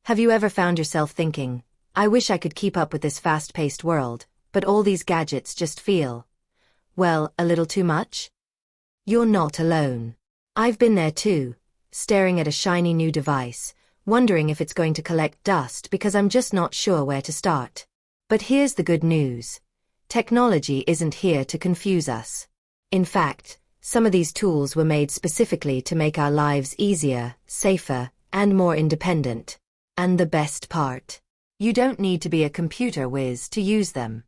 Have you ever found yourself thinking, I wish I could keep up with this fast-paced world, but all these gadgets just feel, well, a little too much? You're not alone. I've been there too, staring at a shiny new device, wondering if it's going to collect dust because I'm just not sure where to start. But here's the good news. Technology isn't here to confuse us. In fact, some of these tools were made specifically to make our lives easier, safer, and more independent. And the best part, you don't need to be a computer whiz to use them.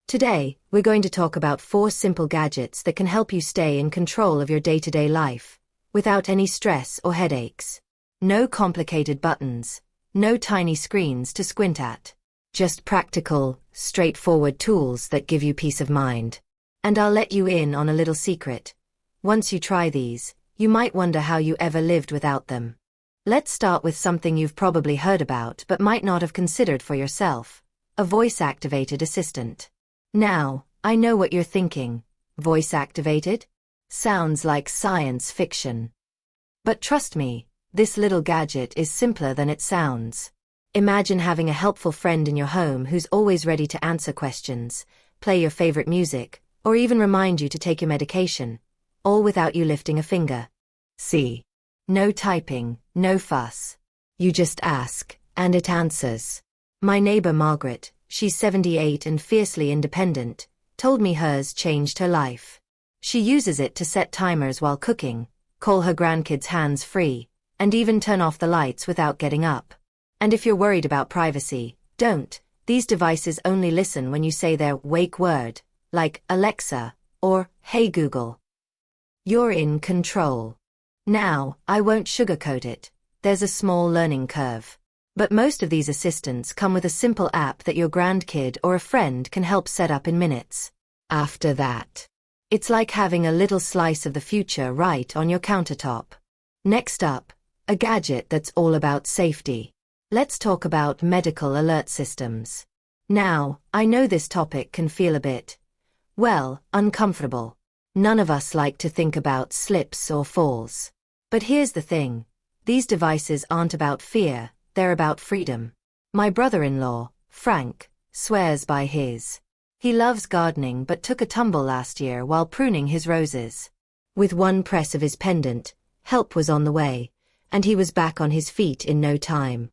Today, we're going to talk about 4 simple gadgets that can help you stay in control of your day-to-day life, without any stress or headaches. No complicated buttons, no tiny screens to squint at. Just practical, straightforward tools that give you peace of mind. And I'll let you in on a little secret. Once you try these, you might wonder how you ever lived without them. Let's start with something you've probably heard about but might not have considered for yourself. A voice-activated assistant. Now, I know what you're thinking. Voice-activated? Sounds like science fiction. But trust me, this little gadget is simpler than it sounds. Imagine having a helpful friend in your home who's always ready to answer questions, play your favorite music, or even remind you to take your medication, all without you lifting a finger. See? No typing, no fuss. You just ask, and it answers. My neighbor Margaret, she's 78 and fiercely independent, told me hers changed her life. She uses it to set timers while cooking, call her grandkids hands-free, and even turn off the lights without getting up. And if you're worried about privacy, don't. These devices only listen when you say their wake word, like Alexa or Hey Google. You're in control. Now, I won't sugarcoat it. There's a small learning curve. But most of these assistants come with a simple app that your grandkid or a friend can help set up in minutes. After that, it's like having a little slice of the future right on your countertop. Next up, a gadget that's all about safety. Let's talk about medical alert systems. Now, I know this topic can feel a bit, well, uncomfortable. None of us like to think about slips or falls. But here's the thing. These devices aren't about fear, they're about freedom. My brother-in-law, Frank, swears by his. He loves gardening but took a tumble last year while pruning his roses. With one press of his pendant, help was on the way, and he was back on his feet in no time.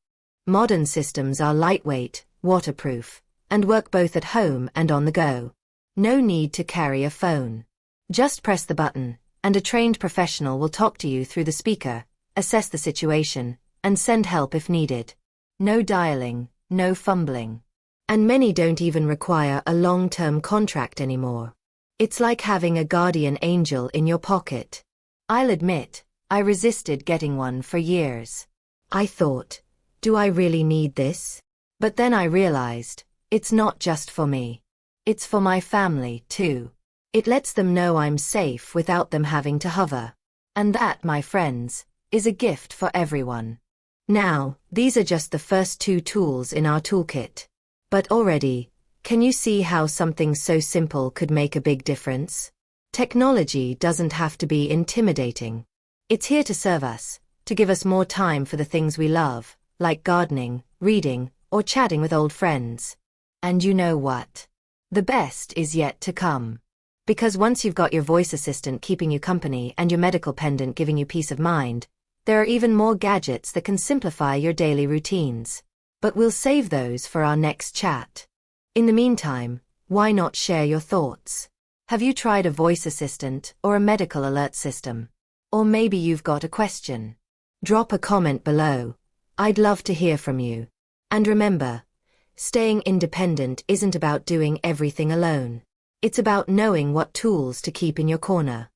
Modern systems are lightweight, waterproof, and work both at home and on the go. No need to carry a phone. Just press the button, and a trained professional will talk to you through the speaker, assess the situation, and send help if needed. No dialing, no fumbling. And many don't even require a long-term contract anymore. It's like having a guardian angel in your pocket. I'll admit, I resisted getting one for years. I thought, do I really need this? But then I realized, it's not just for me. It's for my family, too. It lets them know I'm safe without them having to hover. And that, my friends, is a gift for everyone. Now, these are just the first 2 tools in our toolkit. But already, can you see how something so simple could make a big difference? Technology doesn't have to be intimidating. It's here to serve us, to give us more time for the things we love, like gardening, reading, or chatting with old friends. And you know what? The best is yet to come. Because once you've got your voice assistant keeping you company and your medical pendant giving you peace of mind, there are even more gadgets that can simplify your daily routines. But we'll save those for our next chat. In the meantime, why not share your thoughts? Have you tried a voice assistant or a medical alert system? Or maybe you've got a question. Drop a comment below. I'd love to hear from you. And remember, staying independent isn't about doing everything alone. It's about knowing what tools to keep in your corner.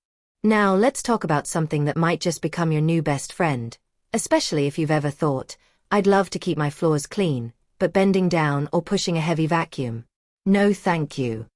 Now let's talk about something that might just become your new best friend, especially if you've ever thought, I'd love to keep my floors clean, but bending down or pushing a heavy vacuum. No thank you.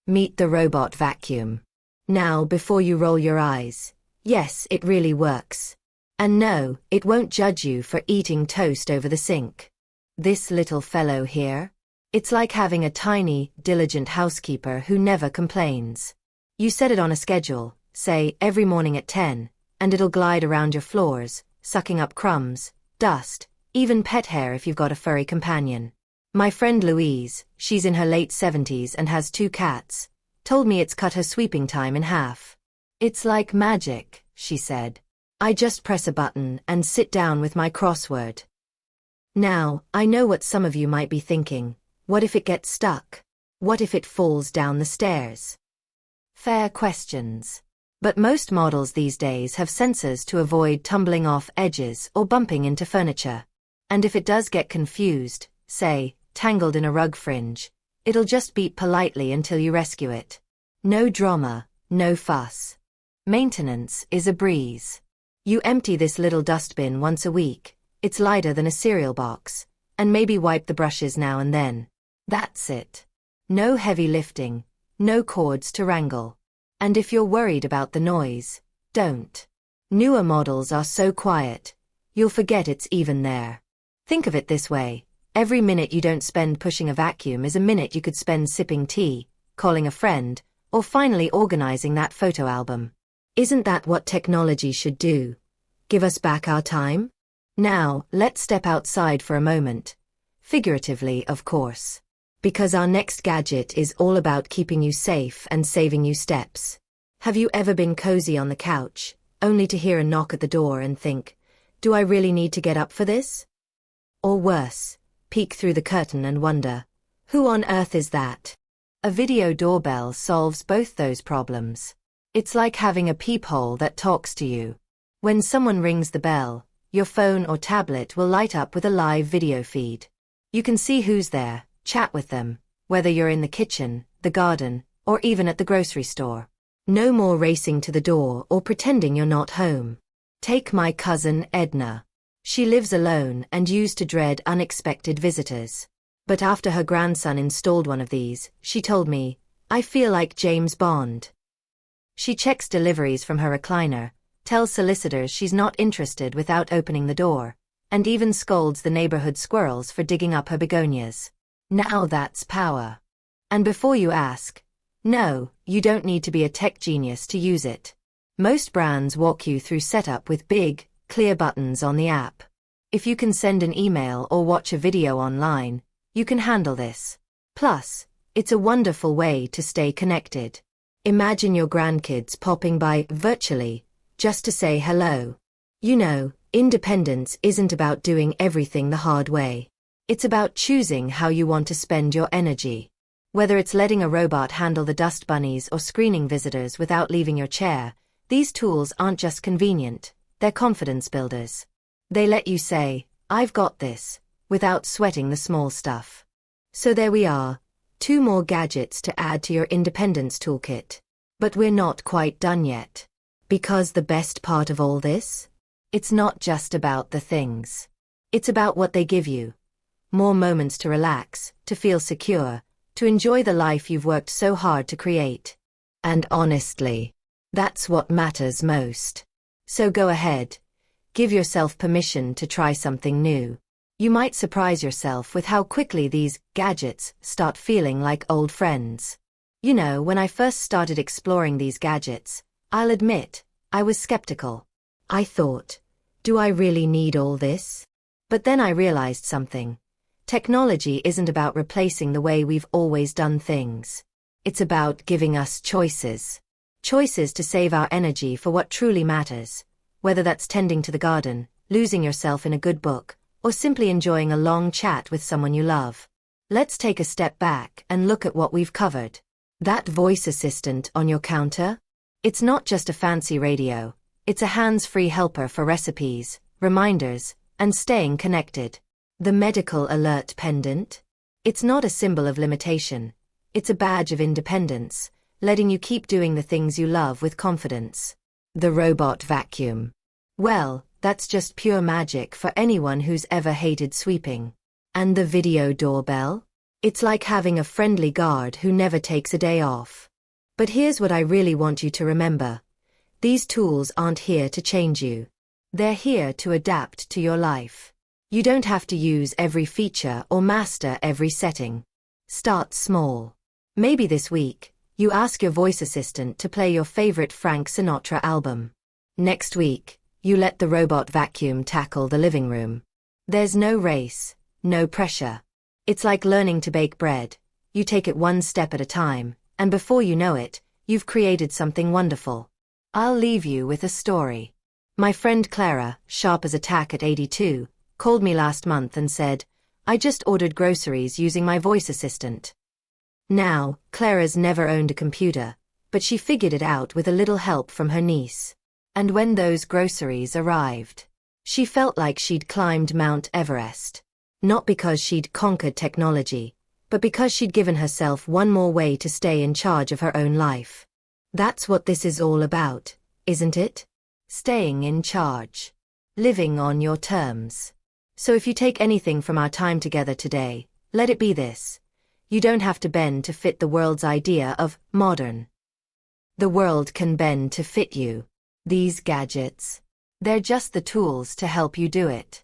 Meet the robot vacuum. Now before you roll your eyes, yes, it really works. And no, it won't judge you for eating toast over the sink. This little fellow here? It's like having a tiny, diligent housekeeper who never complains. You set it on a schedule, say every morning at 10, and it'll glide around your floors, sucking up crumbs, dust, Even pet hair if you've got a furry companion. My friend Louise, she's in her late 70s and has 2 cats, told me it's cut her sweeping time in half. It's like magic, she said. I just press a button and sit down with my crossword. Now, I know what some of you might be thinking. What if it gets stuck? What if it falls down the stairs? Fair questions. But most models these days have sensors to avoid tumbling off edges or bumping into furniture. And if it does get confused, say, tangled in a rug fringe, it'll just beep politely until you rescue it. No drama, no fuss. Maintenance is a breeze. You empty this little dustbin once a week, it's lighter than a cereal box, and maybe wipe the brushes now and then. That's it. No heavy lifting, no cords to wrangle. And if you're worried about the noise, don't. Newer models are so quiet, you'll forget it's even there. Think of it this way. Every minute you don't spend pushing a vacuum is a minute you could spend sipping tea, calling a friend, or finally organizing that photo album. Isn't that what technology should do? Give us back our time? Now, let's step outside for a moment. Figuratively, of course. Because our next gadget is all about keeping you safe and saving you steps. Have you ever been cozy on the couch, only to hear a knock at the door and think, do I really need to get up for this? Or worse, peek through the curtain and wonder, who on earth is that? A video doorbell solves both those problems. It's like having a peephole that talks to you. When someone rings the bell, your phone or tablet will light up with a live video feed. You can see who's there, chat with them, whether you're in the kitchen, the garden, or even at the grocery store. No more racing to the door or pretending you're not home. Take my cousin Edna. She lives alone and used to dread unexpected visitors. But after her grandson installed one of these, she told me, I feel like James Bond. She checks deliveries from her recliner, tells solicitors she's not interested without opening the door, and even scolds the neighborhood squirrels for digging up her begonias. Now that's power. And before you ask, no, you don't need to be a tech genius to use it. Most brands walk you through setup with big, clear buttons on the app. If you can send an email or watch a video online, you can handle this. Plus, it's a wonderful way to stay connected. Imagine your grandkids popping by virtually, just to say hello. You know, independence isn't about doing everything the hard way. It's about choosing how you want to spend your energy. Whether it's letting a robot handle the dust bunnies or screening visitors without leaving your chair, these tools aren't just convenient, they're confidence builders. They let you say, I've got this, without sweating the small stuff. So there we are, 2 more gadgets to add to your independence toolkit. But we're not quite done yet. Because the best part of all this? It's not just about the things. It's about what they give you. More moments to relax, to feel secure, to enjoy the life you've worked so hard to create. And honestly, that's what matters most. So go ahead. Give yourself permission to try something new. You might surprise yourself with how quickly these gadgets start feeling like old friends. You know, when I first started exploring these gadgets, I'll admit, I was skeptical. I thought, do I really need all this? But then I realized something. Technology isn't about replacing the way we've always done things. It's about giving us choices. Choices to save our energy for what truly matters. Whether that's tending to the garden, losing yourself in a good book, or simply enjoying a long chat with someone you love. Let's take a step back and look at what we've covered. That voice assistant on your counter? It's not just a fancy radio. It's a hands-free helper for recipes, reminders, and staying connected. The medical alert pendant? It's not a symbol of limitation. It's a badge of independence, letting you keep doing the things you love with confidence. The robot vacuum. Well, that's just pure magic for anyone who's ever hated sweeping. And the video doorbell? It's like having a friendly guard who never takes a day off. But here's what I really want you to remember. These tools aren't here to change you. They're here to adapt to your life. You don't have to use every feature or master every setting. Start small. Maybe this week, you ask your voice assistant to play your favorite Frank Sinatra album. Next week, you let the robot vacuum tackle the living room. There's no race, no pressure. It's like learning to bake bread. You take it one step at a time, and before you know it, you've created something wonderful. I'll leave you with a story. My friend Clara, sharp as a tack at 82, called me last month and said, "I just ordered groceries using my voice assistant." Now, Clara's never owned a computer, but she figured it out with a little help from her niece. And when those groceries arrived, she felt like she'd climbed Mount Everest. Not because she'd conquered technology, but because she'd given herself one more way to stay in charge of her own life. That's what this is all about, isn't it? Staying in charge. Living on your terms. So if you take anything from our time together today, let it be this. You don't have to bend to fit the world's idea of modern. The world can bend to fit you. These gadgets, they're just the tools to help you do it.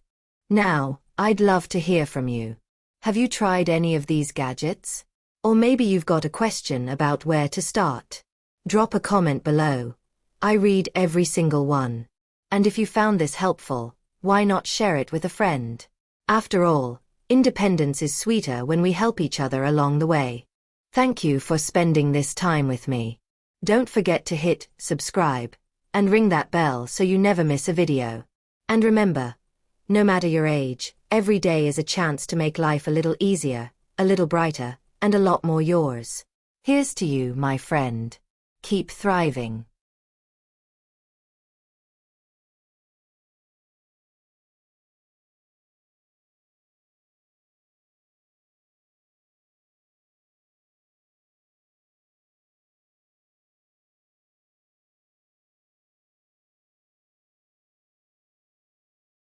Now, I'd love to hear from you. Have you tried any of these gadgets? Or maybe you've got a question about where to start. Drop a comment below. I read every single one. And if you found this helpful, why not share it with a friend? After all, independence is sweeter when we help each other along the way. Thank you for spending this time with me. Don't forget to hit subscribe and ring that bell so you never miss a video. And remember, no matter your age, every day is a chance to make life a little easier, a little brighter, and a lot more yours. Here's to you, my friend. Keep thriving.